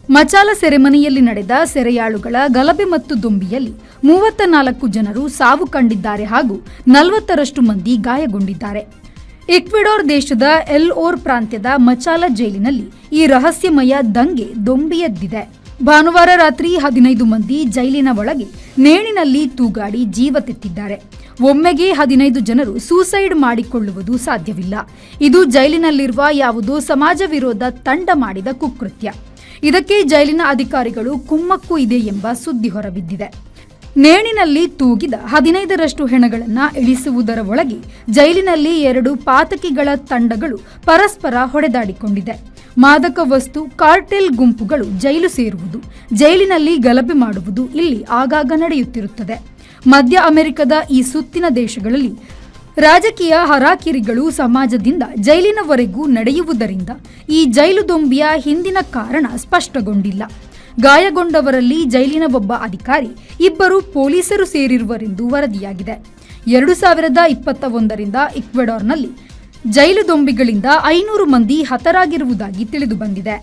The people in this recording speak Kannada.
ಮಚಾಲ ಸೆರೆಮನೆಯಲ್ಲಿ ನಡೆದ ಸೆರೆಯಾಳುಗಳ ಗಲಭೆ ಮತ್ತು ದೊಂಬಿಯಲ್ಲಿ 34 ಜನರು ಸಾವು ಕಂಡಿದ್ದಾರೆ ಹಾಗೂ 40ರಷ್ಟು ಮಂದಿ ಗಾಯಗೊಂಡಿದ್ದಾರೆ. ಈಕ್ವೆಡಾರ್ ದೇಶದ ಎಲ್ ಓರ್ ಪ್ರಾಂತ್ಯದ ಮಚಾಲ ಜೈಲಿನಲ್ಲಿ ಈ ರಹಸ್ಯಮಯ ದಂಗೆ ದೊಂಬಿಯದ್ದಿದೆ. ಭಾನುವಾರ ರಾತ್ರಿ 15 ಮಂದಿ ಜೈಲಿನ ಒಳಗೆ ನೇಣಿನಲ್ಲಿ ತೂಗಾಡಿ ಜೀವ ತೆತ್ತಿದ್ದಾರೆ. ಒಮ್ಮೆಗೆ 15 ಜನರು ಸೂಸೈಡ್ ಮಾಡಿಕೊಳ್ಳುವುದು ಸಾಧ್ಯವಿಲ್ಲ. ಇದು ಜೈಲಿನಲ್ಲಿರುವ ಯಾವುದೋ ಸಮಾಜ ವಿರೋಧ ತಂಡ ಮಾಡಿದ ಕುಕೃತ್ಯ. ಇದಕ್ಕೆ ಜೈಲಿನ ಅಧಿಕಾರಿಗಳು ಕುಮ್ಮಕ್ಕು ಇದೆ ಎಂಬ ಸುದ್ದಿ ಹೊರಬಿದ್ದಿದೆ. ನೇಣಿನಲ್ಲಿ ತೂಗಿದ 15ರಷ್ಟು ಹೆಣಗಳನ್ನು ಇಳಿಸುವುದರ ಒಳಗೆ ಜೈಲಿನಲ್ಲಿ 2 ಪಾತಕಿಗಳ ತಂಡಗಳು ಪರಸ್ಪರ ಹೊಡೆದಾಡಿಕೊಂಡಿದೆ. ಮಾದಕ ವಸ್ತು ಕಾರ್ಟೆಲ್ ಗುಂಪುಗಳು ಜೈಲು ಸೇರುವುದು, ಜೈಲಿನಲ್ಲಿ ಗಲಭೆ ಮಾಡುವುದು ಇಲ್ಲಿ ಆಗಾಗ ನಡೆಯುತ್ತಿರುತ್ತದೆ. ಮಧ್ಯ ಅಮೆರಿಕದ ಈ ಸುತ್ತಿನ ದೇಶಗಳಲ್ಲಿ ರಾಜಕೀಯ ಹರಾಕಿರಿಗಳು ಸಮಾಜದಿಂದ ಜೈಲಿನವರೆಗೂ ನಡೆಯುವುದರಿಂದ ಈ ಜೈಲು ದೊಂಬಿಯ ಹಿಂದಿನ ಕಾರಣ ಸ್ಪಷ್ಟಗೊಂಡಿಲ್ಲ. ಗಾಯಗೊಂಡವರಲ್ಲಿ ಜೈಲಿನ ಒಬ್ಬ ಅಧಿಕಾರಿ, 2 ಪೊಲೀಸರು ಸೇರಿರುವರೆಂದು ವರದಿಯಾಗಿದೆ. 2021ರಿಂದ ಈಕ್ವೆಡಾರ್ನಲ್ಲಿ ಜೈಲು ದೊಂಬಿಗಳಿಂದ 500 ಮಂದಿ ಹತರಾಗಿರುವುದಾಗಿ ತಿಳಿದುಬಂದಿದೆ.